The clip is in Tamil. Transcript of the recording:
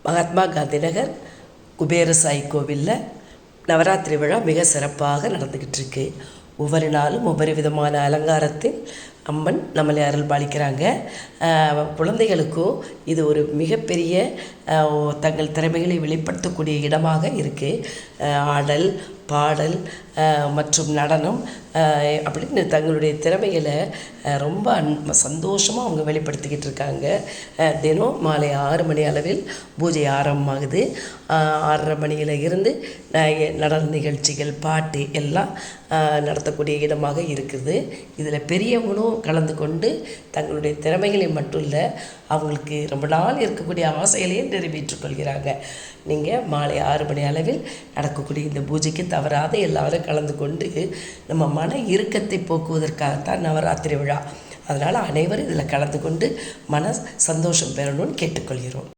மகாத்மா காந்தி நகர் குபேர சாய் கோவிலில் நவராத்திரி விழா மிக சிறப்பாக நடந்துக்கிட்டு இருக்கு. ஒவ்வொரு நாளும் ஒவ்வொரு விதமான அலங்காரத்தில் அம்மன் நம்மளை அருள் பாலிக்கிறாங்க. குழந்தைகளுக்கும் இது ஒரு மிகப்பெரிய தங்கள் திறமைகளை வெளிப்படுத்தக்கூடிய இடமாக இருக்குது. ஆடல், பாடல் மற்றும் நடனம் அப்படின்னு தங்களுடைய திறமைகளை ரொம்ப சந்தோஷமாக அவங்க வெளிப்படுத்திக்கிட்டு இருக்காங்க. தினம் மாலை 6 மணி அளவில் பூஜை ஆரம்பமாகுது. 6:30 மணியில் இருந்து நடன நிகழ்ச்சிகள், பாட்டு எல்லாம் நடத்தக்கூடிய இடமாக இருக்குது. இதில் பெரியவங்களும் கலந்து கொண்டு தங்களுடைய திறமைகளை மட்டும் இல்லை, அவங்களுக்கு ரொம்ப நாள் இருக்கக்கூடிய ஆசைகளையும் நிறைவேற்றிக் கொள்கிறாங்க. நீங்கள் மாலை 6 மணி அளவில் நடக்கக்கூடிய இந்த பூஜைக்கு தவறாத எல்லாரும் கலந்து கொண்டு நம்ம மன இறுக்கத்தை போக்குவதற்காகத்தான் நவராத்திரி விழா. அதனால் அனைவரும் இதில் கலந்து கொண்டு மன சந்தோஷம் பெறணும்னு கேட்டுக்கொள்கிறோம்.